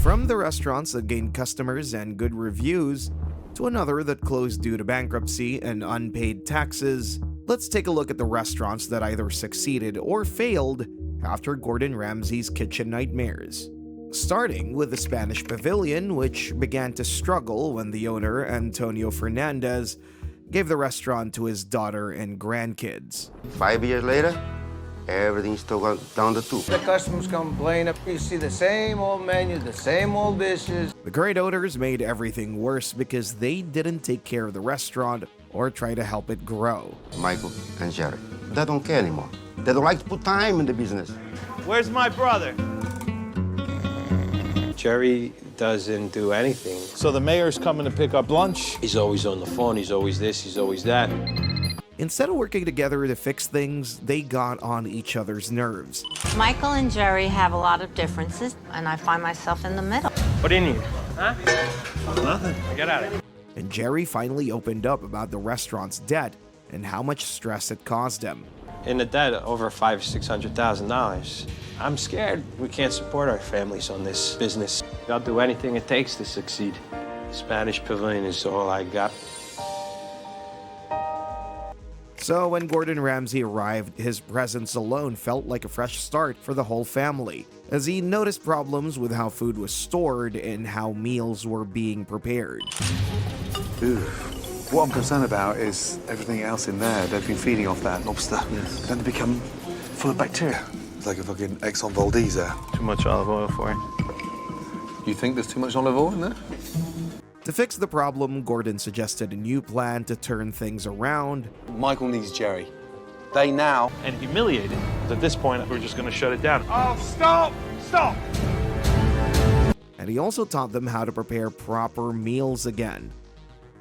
From the restaurants that gained customers and good reviews, to another that closed due to bankruptcy and unpaid taxes, let's take a look at the restaurants that either succeeded or failed after Gordon Ramsay's kitchen nightmares. Starting with the Spanish Pavilion, which began to struggle when the owner, Antonio Fernandez, gave the restaurant to his daughter and grandkids. 5 years later, everything's still gone down the tube. The customers complain, you see the same old menu, the same old dishes. The current owners made everything worse because they didn't take care of the restaurant or try to help it grow. Michael and Jerry, they don't care anymore. They don't like to put time in the business. Where's my brother? Jerry doesn't do anything. So the mayor's coming to pick up lunch. He's always on the phone, he's always this, he's always that. Instead of working together to fix things, they got on each other's nerves. Michael and Jerry have a lot of differences, and I find myself in the middle. What do you need? Huh? Nothing. Get out of here. And Jerry finally opened up about the restaurant's debt and how much stress it caused him. In the debt, over $500,000-$600,000. I'm scared we can't support our families on this business. I'll do anything it takes to succeed. Spanish Pavilion is all I got. So when Gordon Ramsay arrived, his presence alone felt like a fresh start for the whole family, as he noticed problems with how food was stored and how meals were being prepared. What I'm concerned about is everything else in there. They've been feeding off that lobster. Yes. Then they become full of bacteria. It's like a fucking Exxon Valdez there. Too much olive oil for you. You think there's too much olive oil in there? To fix the problem, Gordon suggested a new plan to turn things around. Michael needs Jerry. They now... And humiliated. At this point, we're just going to shut it down. Oh, stop! Stop! And he also taught them how to prepare proper meals again.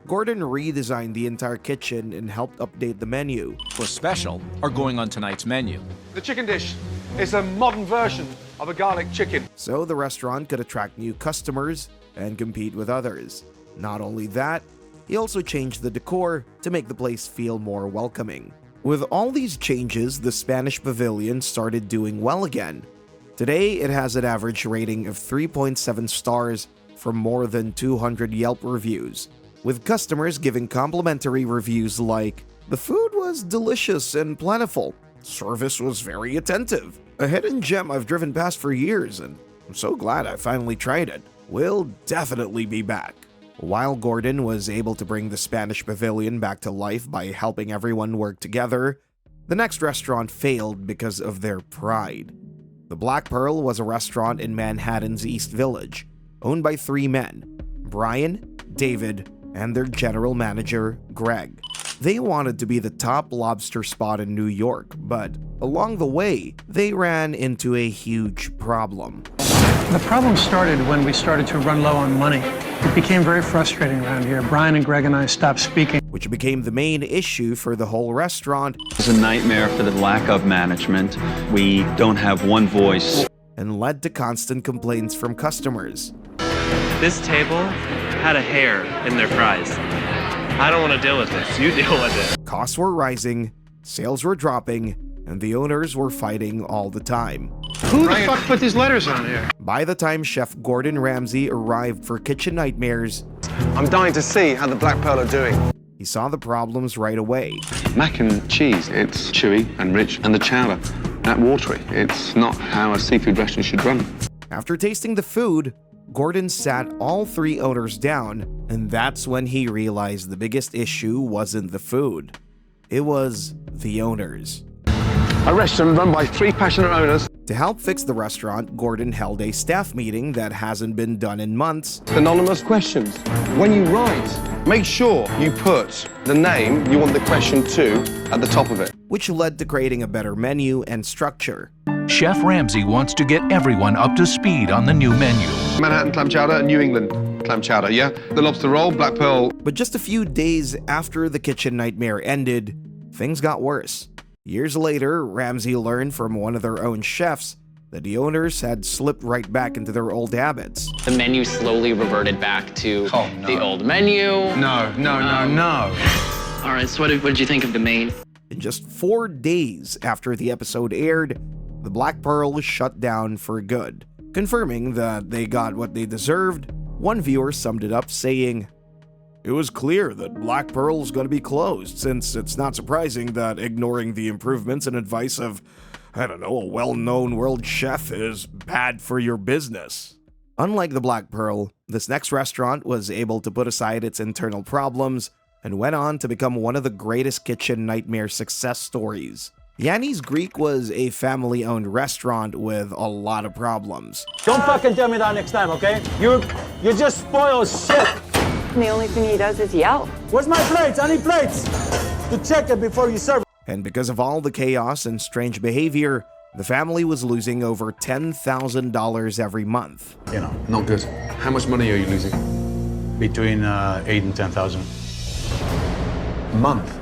Gordon redesigned the entire kitchen and helped update the menu. Was special are going on tonight's menu. The chicken dish is a modern version of a garlic chicken. So the restaurant could attract new customers and compete with others. Not only that, he also changed the decor to make the place feel more welcoming. With all these changes, the Spanish Pavilion started doing well again. Today, it has an average rating of 3.7 stars from more than 200 Yelp reviews, with customers giving complimentary reviews like, "The food was delicious and plentiful. Service was very attentive. A hidden gem I've driven past for years, and I'm so glad I finally tried it. We'll definitely be back." While Gordon was able to bring the Spanish Pavilion back to life by helping everyone work together, the next restaurant failed because of their pride. The Black Pearl was a restaurant in Manhattan's East Village, owned by 3 men, Brian, David, and their general manager, Greg. They wanted to be the top lobster spot in New York, but along the way, they ran into a huge problem. The problem started when we started to run low on money. It became very frustrating around here. Brian and Greg and I stopped speaking. Which became the main issue for the whole restaurant. It's a nightmare for the lack of management. We don't have one voice. And led to constant complaints from customers. This table had a hair in their fries. I don't want to deal with this. You deal with it. Costs were rising, sales were dropping, and the owners were fighting all the time. Who the fuck put these letters on here? By the time Chef Gordon Ramsay arrived for Kitchen Nightmares, I'm dying to see how the Black Pearl are doing. he saw the problems right away. Mac and cheese, it's chewy and rich, and the chowder, that watery. It's not how a seafood restaurant should run. After tasting the food, Gordon sat all 3 owners down, and that's when he realized the biggest issue wasn't the food. It was the owners. A restaurant run by 3 passionate owners. To help fix the restaurant, Gordon held a staff meeting that hasn't been done in months. Anonymous questions. When you write, make sure you put the name you want the question to at the top of it. Which led to creating a better menu and structure. Chef Ramsay wants to get everyone up to speed on the new menu. Manhattan clam chowder and New England clam chowder, yeah? The lobster roll, Black Pearl. But just a few days after the kitchen nightmare ended, things got worse. Years later, Ramsay learned from one of their own chefs that the owners had slipped right back into their old habits. The menu slowly reverted back to the old menu. No. All right, so what did you think of the main? In just 4 days after the episode aired, the Black Pearl shut down for good. Confirming that they got what they deserved, one viewer summed it up saying, "It was clear that Black Pearl's going to be closed, since it's not surprising that ignoring the improvements and advice of, I don't know, a well-known world chef is bad for your business." Unlike the Black Pearl, this next restaurant was able to put aside its internal problems and went on to become one of the greatest kitchen nightmare success stories. Yanni's Greek was a family-owned restaurant with a lot of problems. Don't fucking tell me that next time, okay? You just spoil shit. The only thing he does is yell. Where's my plates? I need plates to check it before you serve. And because of all the chaos and strange behavior, the family was losing over $10,000 every month. You know, not good. How much money are you losing? Between 8 and 10,000. A month?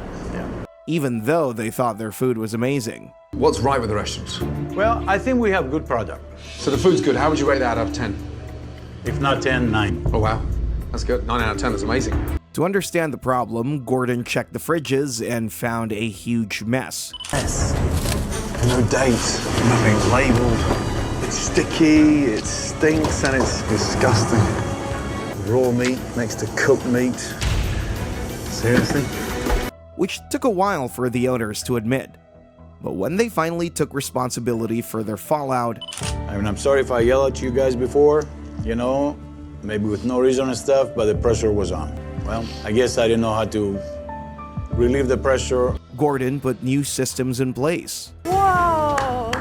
Even though they thought their food was amazing. What's right with the restaurants? Well, I think we have good product. So the food's good. How would you rate that out of 10? If not 10, 9. Oh, wow. That's good. 9 out of 10. That's amazing. To understand the problem, Gordon checked the fridges and found a huge mess. Yes. No dates, nothing's labelled. It's sticky, it stinks, and it's disgusting. Raw meat next to cooked meat. Seriously? Which took a while for the owners to admit. But when they finally took responsibility for their fallout, I mean, I'm sorry if I yelled at you guys before, you know, maybe with no reason and stuff, but the pressure was on. Well, I guess I didn't know how to relieve the pressure. Gordon put new systems in place. Whoa!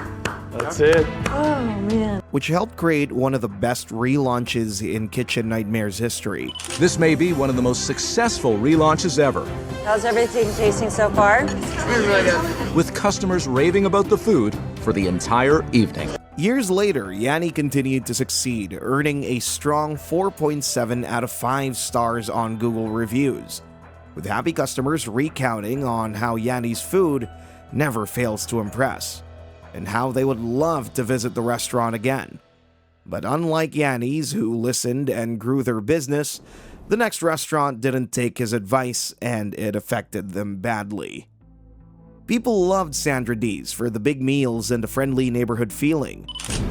That's it. Oh, man. Which helped create one of the best relaunches in Kitchen Nightmares history. This may be one of the most successful relaunches ever. How's everything tasting so far? Really good. With customers raving about the food for the entire evening. Years later, Yanni continued to succeed, earning a strong 4.7 out of 5 stars on Google reviews, with happy customers recounting on how Yanni's food never fails to impress, and how they would love to visit the restaurant again. But unlike Yanni's, who listened and grew their business, the next restaurant didn't take his advice and it affected them badly. People loved Sandra D's for the big meals and the friendly neighborhood feeling.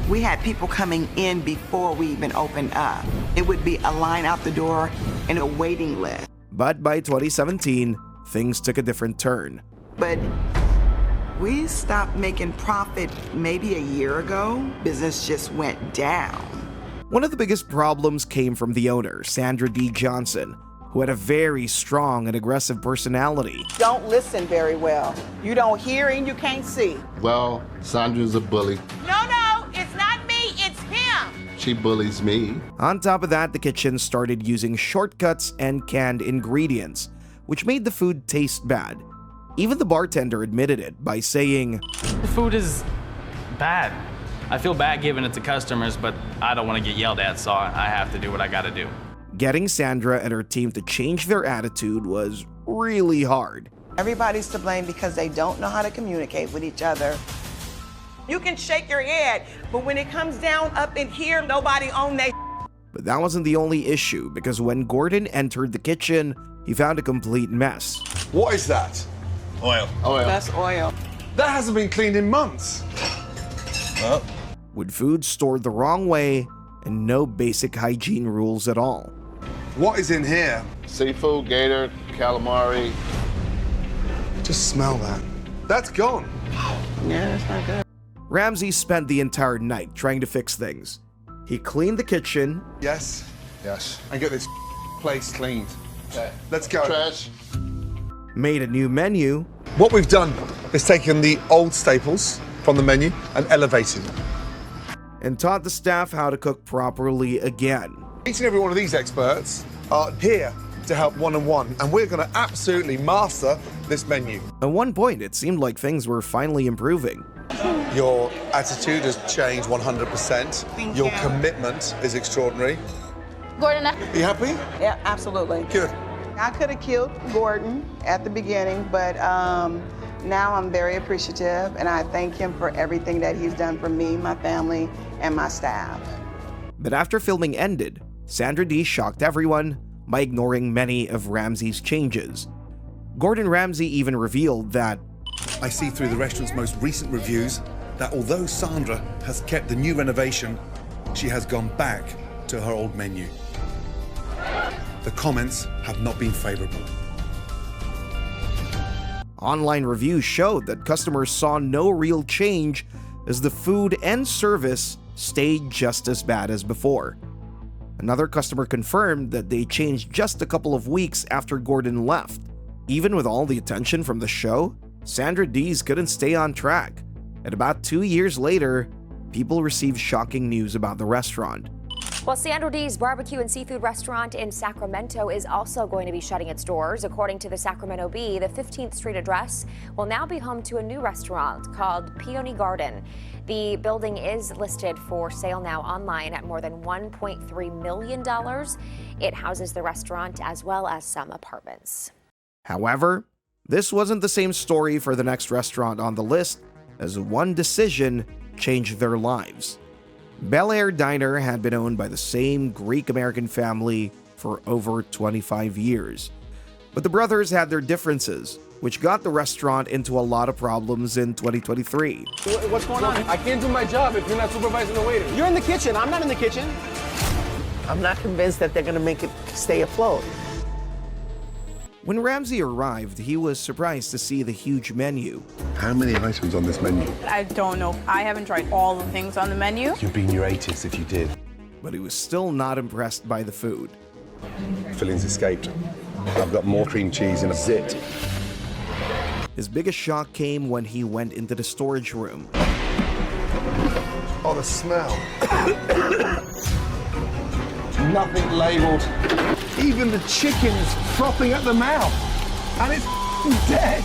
We had people coming in before we even opened up. It would be a line out the door and a waiting list. But by 2017, things took a different turn. But we stopped making profit maybe a year ago. Business just went down. One of the biggest problems came from the owner, Sandra D. Johnson, who had a very strong and aggressive personality. Don't listen very well. You don't hear and you can't see. Well, Sandra's a bully. No, it's not me, it's him. She bullies me. On top of that, the kitchen started using shortcuts and canned ingredients, which made the food taste bad. Even the bartender admitted it by saying, "The food is bad. I feel bad giving it to customers, but I don't want to get yelled at, so I have to do what I gotta do." Getting Sandra and her team to change their attitude was really hard. Everybody's to blame because they don't know how to communicate with each other. You can shake your head, but when it comes down up in here, nobody on their. But that wasn't the only issue, because when Gordon entered the kitchen, he found a complete mess. What is that? Oil. That's oil. That hasn't been cleaned in months. Well. With food stored the wrong way and no basic hygiene rules at all. What is in here? Seafood, gator, calamari. Just smell that. That's gone. Yeah, that's not good. Ramsey spent the entire night trying to fix things. He cleaned the kitchen. Yes. Yes. And get this place cleaned. Okay. Let's go. Trash. Made a new menu. What we've done is taken the old staples from the menu and elevated them. And taught the staff how to cook properly again. Each and every one of these experts are here to help one-on-one, and we're going to absolutely master this menu. At one point, it seemed like things were finally improving. Your attitude has changed 100%. Your commitment is extraordinary. Gordon, Are you happy? Yeah, absolutely. Good. I could have killed Gordon at the beginning, but now I'm very appreciative, and I thank him for everything that he's done for me, my family, and my staff. But after filming ended, Sandra D shocked everyone by ignoring many of Ramsey's changes. Gordon Ramsay even revealed that, I see through the restaurant's most recent reviews that although Sandra has kept the new renovation, she has gone back to her old menu. The comments have not been favorable. Online reviews showed that customers saw no real change as the food and service stayed just as bad as before. Another customer confirmed that they changed just a couple of weeks after Gordon left. Even with all the attention from the show, Sandra Dees couldn't stay on track. And about 2 years later, people received shocking news about the restaurant. Well, Sandra Dees Barbecue and Seafood Restaurant in Sacramento is also going to be shutting its doors. According to the Sacramento Bee, the 15th Street address will now be home to a new restaurant called Peony Garden. The building is listed for sale now online at more than $1.3 million. It houses the restaurant as well as some apartments. However, this wasn't the same story for the next restaurant on the list, as one decision changed their lives. Bair Diner had been owned by the same Greek-American family for over 25 years. But the brothers had their differences, which got the restaurant into a lot of problems in 2023. What's going on? I can't do my job if you're not supervising the waiter. You're in the kitchen. I'm not in the kitchen. I'm not convinced that they're going to make it stay afloat. When Ramsey arrived, he was surprised to see the huge menu. How many items on this menu? I don't know. I haven't tried all the things on the menu. You'd be in your 80s if you did. But he was still not impressed by the food. Fillings escaped. I've got more cream cheese in a zit. His biggest shock came when he went into the storage room. Oh, the smell. Nothing labeled. Even the chicken is frothing at the mouth. And it's dead.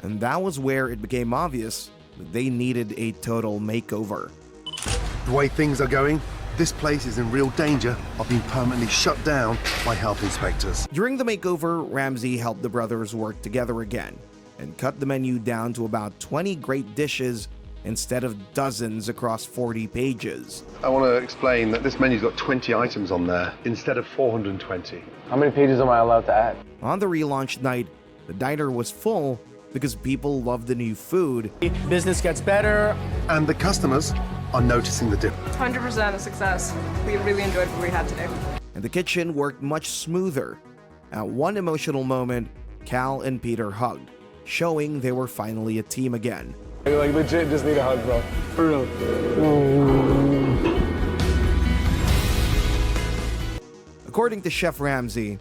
And that was where it became obvious that they needed a total makeover. The way things are going, this place is in real danger of being permanently shut down by health inspectors. During the makeover, Ramsey helped the brothers work together again and cut the menu down to about 20 great dishes instead of dozens across 40 pages. I want to explain that this menu's got 20 items on there instead of 420. How many pages am I allowed to add? On the relaunch night, the diner was full because people loved the new food. Business gets better. And the customers are noticing the difference. 100% a success. We really enjoyed what we had today. And the kitchen worked much smoother. At one emotional moment, Cal and Peter hugged, showing they were finally a team again. Like legit just need a hug, bro. For real. According to Chef Ramsey,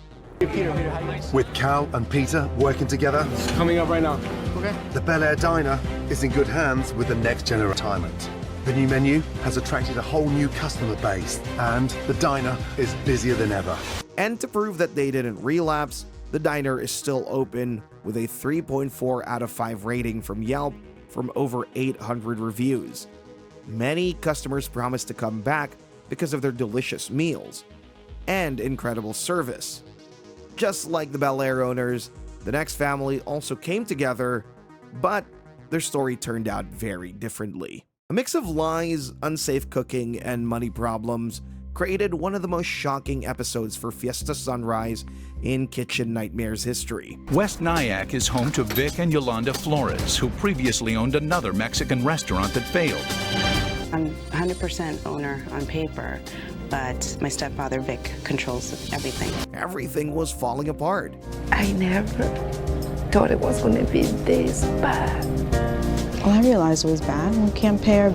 with Cal and Peter working together, it's coming up right now. Okay. The Bair Diner is in good hands with the next generation retirement. The new menu has attracted a whole new customer base, and the diner is busier than ever. And to prove that they didn't relapse, the diner is still open with a 3.4 out of 5 rating from Yelp from over 800 reviews. Many customers promised to come back because of their delicious meals and incredible service. Just like the Bair owners, the next family also came together, but their story turned out very differently. A mix of lies, unsafe cooking, and money problems created one of the most shocking episodes for Fiesta Sunrise in Kitchen Nightmares history. West Nyack is home to Vic and Yolanda Flores, who previously owned another Mexican restaurant that failed. I'm 100% owner on paper, but my stepfather, Vic, controls everything. Everything was falling apart. I never thought it was going to be this bad. Well, I realized it was bad and we can't pay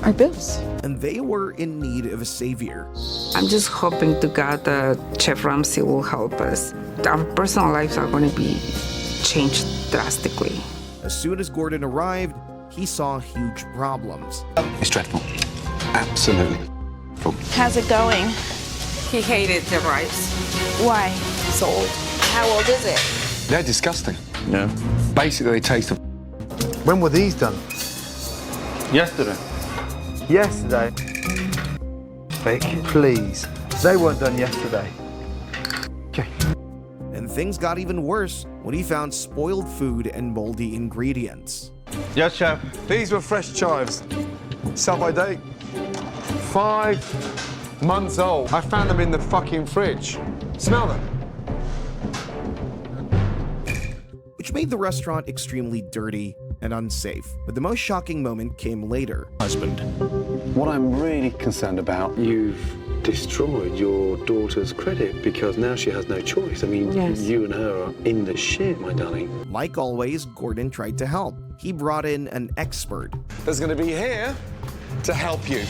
our bills. And they were in need of a savior. I'm just hoping to God that Chef Ramsey will help us. Our personal lives are going to be changed drastically. As soon as Gordon arrived, he saw huge problems. It's dreadful. Absolutely. How's it going? He hated the rice. Why? It's old. How old is it? They're disgusting. Yeah. Basically, they taste of... When were these done? Yesterday. Yesterday? Vic, please. They weren't done yesterday. Okay. And things got even worse when he found spoiled food and moldy ingredients. Yes, chef. These were fresh chives. Sell-by date. 5 months old. I found them in the fucking fridge. Smell them. Which made the restaurant extremely dirty and unsafe. But the most shocking moment came later. Husband. What I'm really concerned about, you've destroyed your daughter's credit because now she has no choice. I mean, you and her are in the shit, my darling. Like always, Gordon tried to help. He brought in an expert. That's going to be here to help you.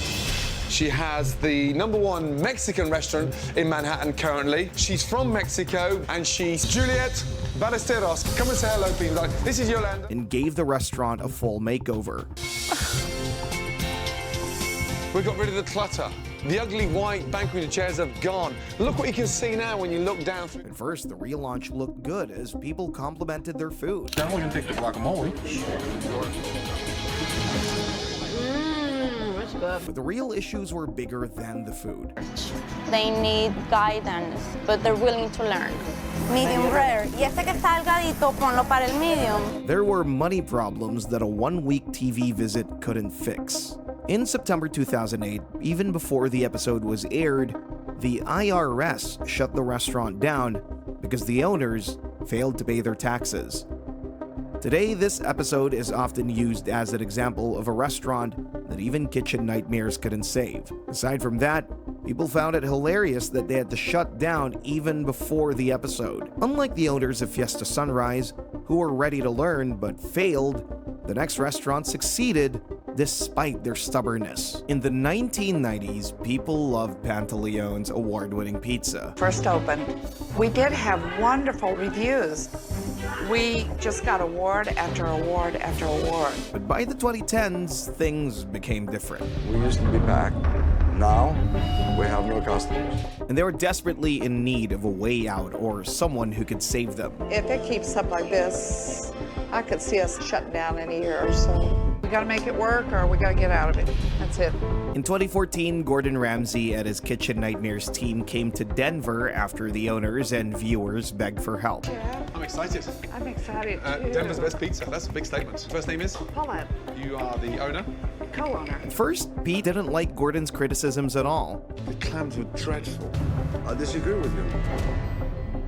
She has the #1 Mexican restaurant in Manhattan currently. She's from Mexico, and she's Juliet Ballesteros. Come and say hello, people. This is Yolanda. And gave the restaurant a full makeover. We got rid of the clutter. The ugly white banqueting chairs have gone. Look what you can see now when you look down. At first, the relaunch looked good as people complimented their food. Now we can take the guacamole. But the real issues were bigger than the food. They need guidance, but they're willing to learn. Medium rare. Y este que está delgadito, ponlo para el medium. There were money problems that a one-week TV visit couldn't fix. In September 2008, even before the episode was aired, the IRS shut the restaurant down because the owners failed to pay their taxes. Today, this episode is often used as an example of a restaurant that even kitchen nightmares couldn't save. Aside from that, people found it hilarious that they had to shut down even before the episode. Unlike the owners of Fiesta Sunrise, who were ready to learn but failed, the next restaurant succeeded despite their stubbornness. In the 1990s, people loved Pantaleone's award-winning pizza. First opened, we did have wonderful reviews. We just got award after award after award. But by the 2010s, things became different. We used to be back. Now, we have no customers. And they were desperately in need of a way out or someone who could save them. If it keeps up like this, I could see us shutting down in a year or so. We gotta make it work or we gotta get out of it. That's it. In 2014, Gordon Ramsay and his Kitchen Nightmares team came to Denver after the owners and viewers begged for help. I'm excited. I'm excited too. Denver's best pizza. That's a big statement. First name is? Paulette. You are the owner? Co-owner. At first, Pete didn't like Gordon's criticisms at all. The clams were dreadful. I disagree with you.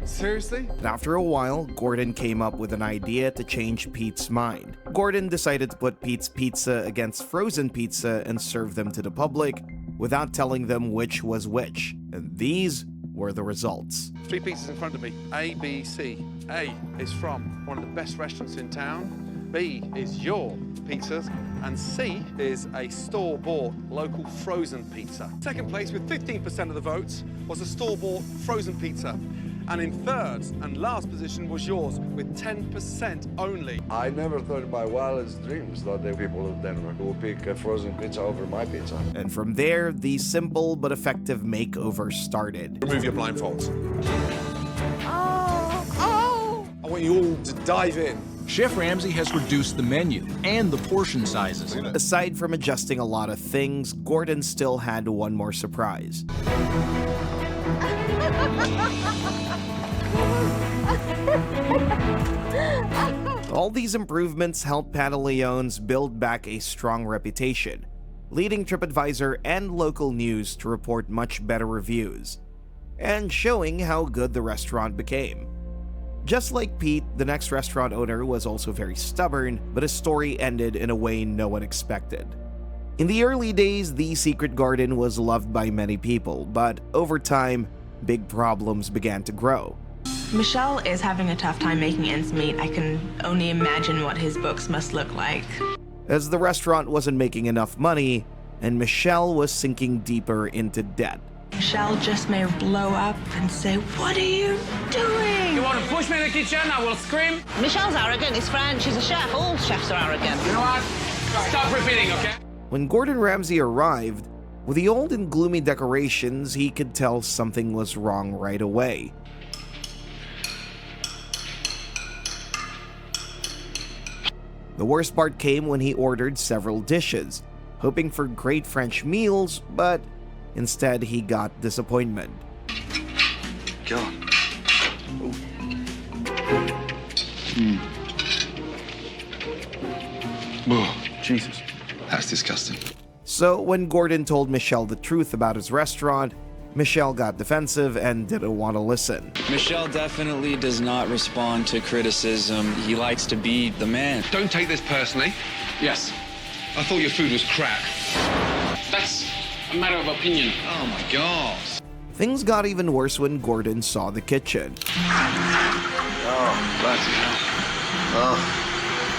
Seriously? But after a while, Gordon came up with an idea to change Pete's mind. Gordon decided to put Pete's pizza against frozen pizza and serve them to the public without telling them which was which. And these were the results. 3 pizzas in front of me. A, B, C. A is from one of the best restaurants in town. B is your pizzas. And C is a store-bought local frozen pizza. Second place with 15% of the votes was a store-bought frozen pizza. And in third and last position was yours with 10% only. I never thought in my wildest dreams that the people of Denver would pick a frozen pizza over my pizza. And from there, the simple but effective makeover started. Remove your blindfolds. I want you all to dive in. Chef Ramsay has reduced the menu and the portion sizes. Aside from adjusting a lot of things, Gordon still had one more surprise. All these improvements helped Panaleone's build back a strong reputation, leading TripAdvisor and local news to report much better reviews, and showing how good the restaurant became. Just like Pete, the next restaurant owner was also very stubborn, but his story ended in a way no one expected. In the early days, the Secret Garden was loved by many people, but over time, big problems began to grow. Michelle is having a tough time making ends meet. I can only imagine what his books must look like. As the restaurant wasn't making enough money, and Michelle was sinking deeper into debt. Michelle just may blow up and say, "What are you doing?" You want to push me in the kitchen? I will scream. Michelle's arrogant. It's French. She's a chef. All chefs are arrogant. You know what? Stop repeating, okay? When Gordon Ramsay arrived, with the old and gloomy decorations, he could tell something was wrong right away. The worst part came when he ordered several dishes, hoping for great French meals, but instead he got disappointment. God. Oh, Jesus. That's disgusting. So when Gordon told Michelle the truth about his restaurant, Michelle got defensive and didn't want to listen. Michelle definitely does not respond to criticism. He likes to be the man. Don't take this personally. Yes. I thought your food was crap. That's That's a matter of opinion. Oh my God. Things got even worse when Gordon saw the kitchen. Oh, bloody hell. Oh,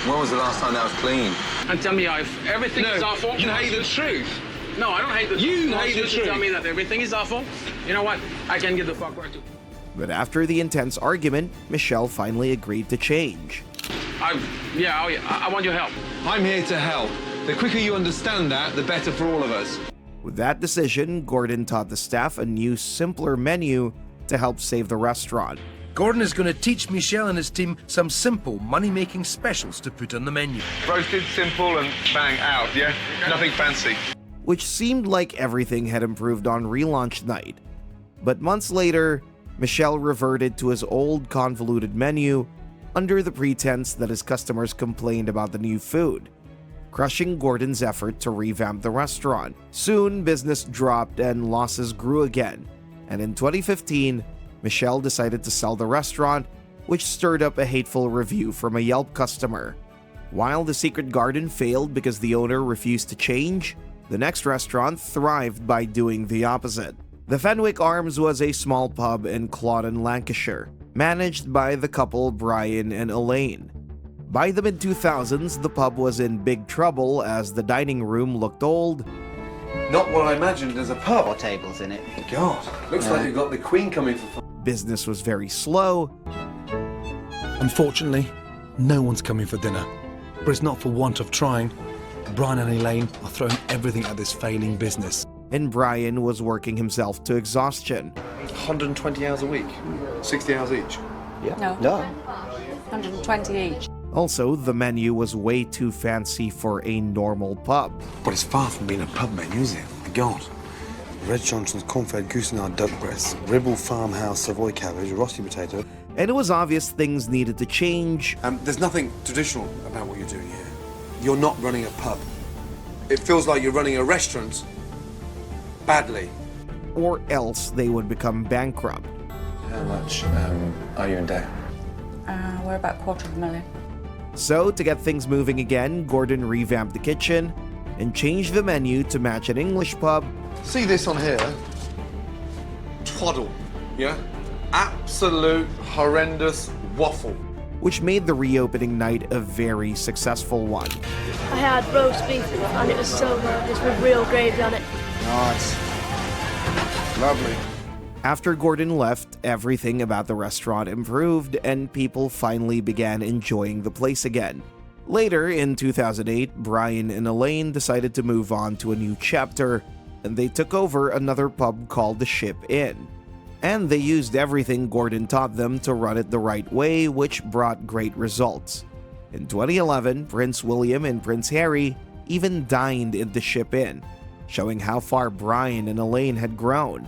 when was the last time that was clean? And tell me if everything is our fault. You hate the truth. No, I don't hate the truth. You hate the truth. Tell me that everything is our fault. You know what? I can get the fuck right too. But after the intense argument, Michelle finally agreed to change. I want your help. I'm here to help. The quicker you understand that, the better for all of us. With that decision, Gordon taught the staff a new, simpler menu to help save the restaurant. Gordon is going to teach Michelle and his team some simple money-making specials to put on the menu. Roasted, simple, and bang out, yeah? Nothing fancy. Which seemed like everything had improved on relaunch night. But months later, Michelle reverted to his old convoluted menu under the pretense that his customers complained about the new food, crushing Gordon's effort to revamp the restaurant. Soon, business dropped and losses grew again, and in 2015, Michelle decided to sell the restaurant, which stirred up a hateful review from a Yelp customer. While the Secret Garden failed because the owner refused to change, the next restaurant thrived by doing the opposite. The Fenwick Arms was a small pub in Clawdon, Lancashire, managed by the couple Brian and Elaine. By the mid-2000s, the pub was in big trouble as the dining room looked old. Not what I imagined as a pub. Four tables in it. God, looks like you've got the Queen coming for... Business was very slow. Unfortunately, no one's coming for dinner. But it's not for want of trying. Brian and Elaine are throwing everything at this failing business. And Brian was working himself to exhaustion. 120 hours a week? 60 hours each? Yeah. No. 120 each. Also, the menu was way too fancy for a normal pub. But it's far from being a pub menu, is it? God. Red Johnson's corn-fed goosenard duck breasts, Ribble farmhouse Savoy cabbage, roasted potato. And it was obvious things needed to change. There's nothing traditional about what you're doing here. You're not running a pub. It feels like you're running a restaurant badly. Or else they would become bankrupt. How much are you in debt? We're about $250,000. So, to get things moving again, Gordon revamped the kitchen and changed the menu to match an English pub. See this on here? Twaddle, yeah? Absolute horrendous waffle. Which made the reopening night a very successful one. I had roast beef and it was so good, just with real gravy on it. Nice. Lovely. After Gordon left, everything about the restaurant improved and people finally began enjoying the place again. Later, in 2008, Brian and Elaine decided to move on to a new chapter, and they took over another pub called the Ship Inn. And they used everything Gordon taught them to run it the right way, which brought great results. In 2011, Prince William and Prince Harry even dined in the Ship Inn, showing how far Brian and Elaine had grown.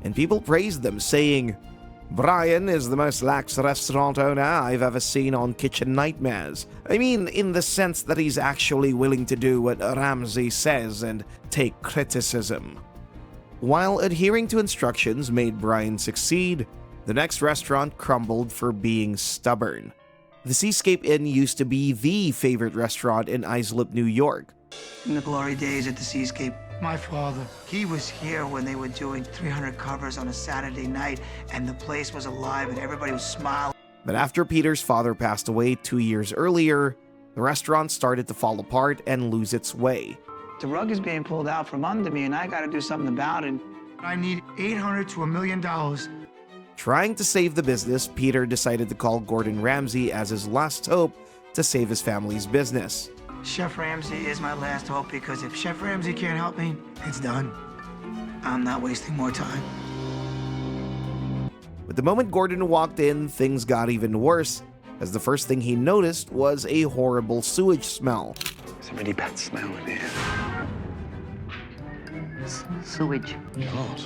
And people praised them, saying, "Brian is the most lax restaurant owner I've ever seen on Kitchen Nightmares. I mean, in the sense that he's actually willing to do what Ramsay says and take criticism." While adhering to instructions made Brian succeed, the next restaurant crumbled for being stubborn. The Seascape Inn used to be the favorite restaurant in Islip, New York. In the glory days at the Seascape, my father, he was here when they were doing 300 covers on a Saturday night, and the place was alive and everybody was smiling. But after Peter's father passed away 2 years earlier, the restaurant started to fall apart and lose its way. The rug is being pulled out from under me, and I got to do something about it. I need $800 to $1 million. Trying to save the business, Peter decided to call Gordon Ramsay as his last hope to save his family's business. Chef Ramsay is my last hope, because if Chef Ramsay can't help me, it's done. I'm not wasting more time. But the moment Gordon walked in, things got even worse, as the first thing he noticed was a horrible sewage smell. It's a really bad smell in here. Sewage. God.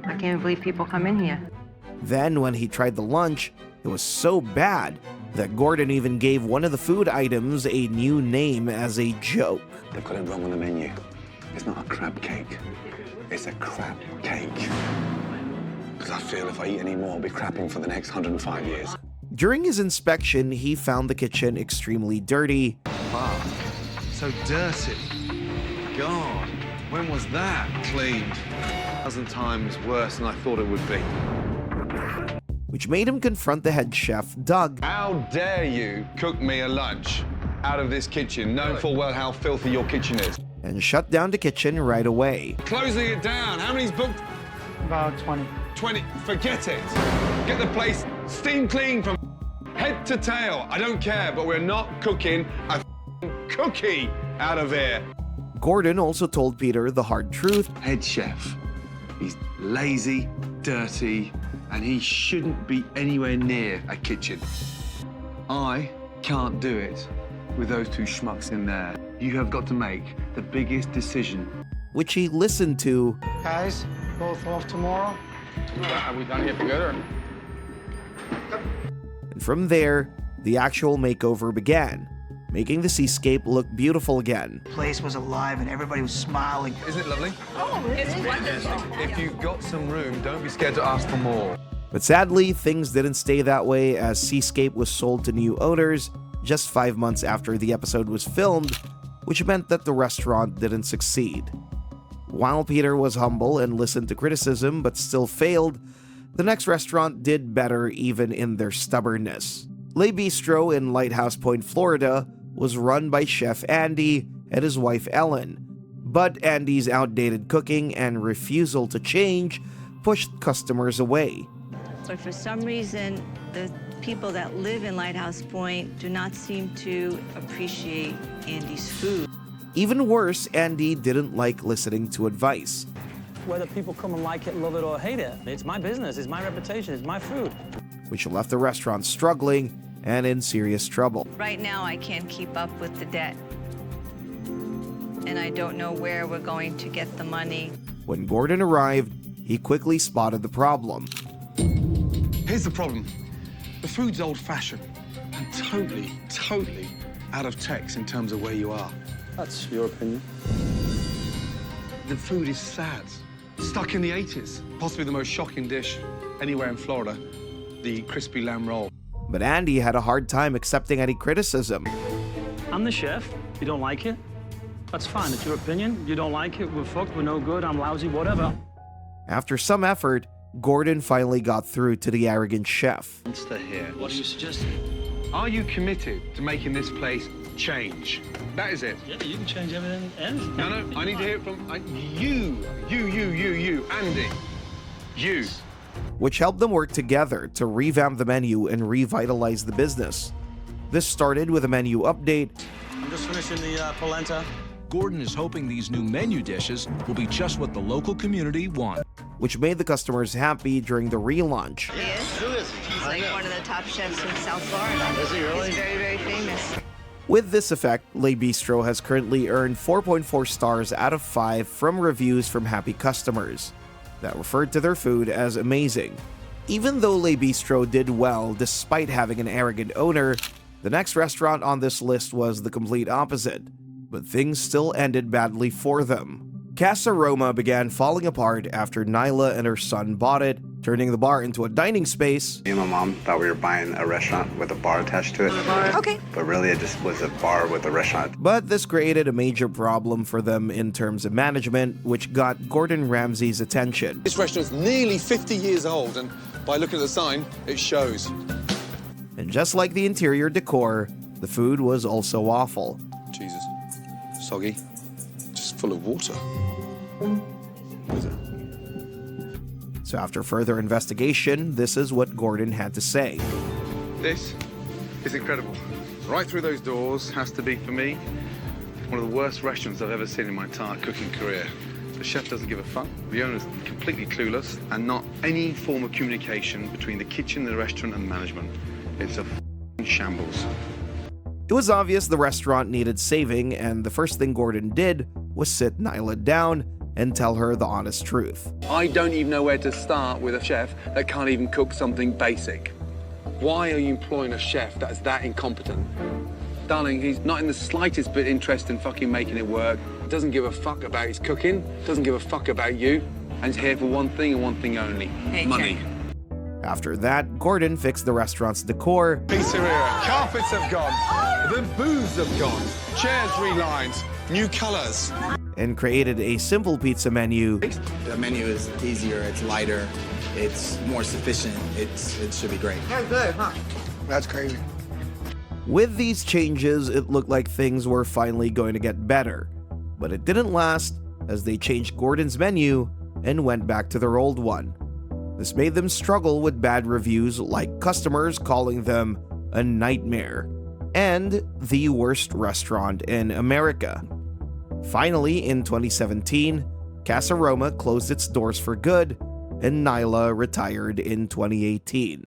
I can't believe people come in here. Then, when he tried the lunch, it was so bad that Gordon even gave one of the food items a new name as a joke. They've got it wrong on the menu. It's not a crab cake. It's a crap cake. Because I feel if I eat any more, I'll be crapping for the next 105 years. During his inspection, he found the kitchen extremely dirty. Wow. So dirty. God. When was that cleaned? 1,000 times worse than I thought it would be. Which made him confront the head chef, Doug. How dare you cook me a lunch out of this kitchen, knowing full well how filthy your kitchen is? And shut down the kitchen right away. Closing it down. How many's booked? About 20. 20. Forget it. Get the place steam clean from head to tail. I don't care, but we're not cooking a cookie out of here. Gordon also told Peter the hard truth. Head chef. He's lazy, dirty, and he shouldn't be anywhere near a kitchen. I can't do it with those two schmucks in there. You have got to make the biggest decision. Which he listened to. Guys, both off tomorrow? Are we done here for good, or? And from there, the actual makeover began, making the Seascape look beautiful again. The place was alive and everybody was smiling. Isn't it lovely? Oh, it's wonderful. If you've got some room, don't be scared to ask for more. But sadly, things didn't stay that way as Seascape was sold to new owners just 5 months after the episode was filmed, which meant that the restaurant didn't succeed. While Peter was humble and listened to criticism but still failed, the next restaurant did better even in their stubbornness. Le Bistro in Lighthouse Point, Florida was run by Chef Andy and his wife Ellen, but Andy's outdated cooking and refusal to change pushed customers away. But for some reason, the people that live in Lighthouse Point do not seem to appreciate Andy's food. Even worse, Andy didn't like listening to advice. Whether people come and like it, love it, or hate it, it's my business, it's my reputation, it's my food. Which left the restaurant struggling and in serious trouble. Right now, I can't keep up with the debt. And I don't know where we're going to get the money. When Gordon arrived, he quickly spotted the problem. Here's the problem. The food's old-fashioned and totally out of text in terms of where you are. That's your opinion. The food is sad. Stuck in the 80s. Possibly the most shocking dish anywhere in Florida, the crispy lamb roll. But Andy had a hard time accepting any criticism. I'm the chef. You don't like it? That's fine. It's your opinion. You don't like it. We're fucked. We're no good. I'm lousy. Whatever. After some effort, Gordon finally got through to the arrogant chef. Monster here. What are you suggesting? Are you committed to making this place change? That is it. Yeah, you can change everything. No, I need to hear it from you, Andy. You. Which helped them work together to revamp the menu and revitalize the business. This started with a menu update. I'm just finishing the polenta. Gordon is hoping these new menu dishes will be just what the local community want. Which made the customers happy during the relaunch. He is? Who is he? He's like one of the top chefs in South Florida. Is he really? He's very, very famous. With this effect, Le Bistro has currently earned 4.4 stars out of 5 from reviews from happy customers that referred to their food as amazing. Even though Le Bistro did well despite having an arrogant owner, the next restaurant on this list was the complete opposite, but things still ended badly for them. Casaroma began falling apart after Nyla and her son bought it, turning the bar into a dining space. Me and my mom thought we were buying a restaurant with a bar attached to it. Okay. But really it just was a bar with a restaurant. But this created a major problem for them in terms of management, which got Gordon Ramsay's attention. This restaurant's nearly 50 years old, and by looking at the sign, it shows. And just like the interior decor, the food was also awful. Jesus. Soggy. Just full of water. What is it? So after further investigation, this is what Gordon had to say. This is incredible. Right through those doors has to be, for me, one of the worst restaurants I've ever seen in my entire cooking career. The chef doesn't give a fuck, the owner's completely clueless, and not any form of communication between the kitchen, the restaurant, and management. It's a shambles. It was obvious the restaurant needed saving, and the first thing Gordon did was sit Nyla down and tell her the honest truth. I don't even know where to start with a chef that can't even cook something basic. Why are you employing a chef that's that incompetent? Darling, he's not in the slightest bit interested in fucking making it work. Doesn't give a fuck about his cooking, doesn't give a fuck about you, and he's here for one thing and one thing only, money. After that, Gordon fixed the restaurant's decor. Pizzeria, carpets have gone, the booths have gone, chairs relined, new colors. and created a simple pizza menu. The menu is easier, it's lighter, it's more sufficient, it should be great. That's good, huh? That's crazy. With these changes, it looked like things were finally going to get better, but it didn't last as they changed Gordon's menu and went back to their old one. This made them struggle with bad reviews, like customers calling them a nightmare and the worst restaurant in America. Finally, in 2017, Casaroma closed its doors for good, and Nyla retired in 2018.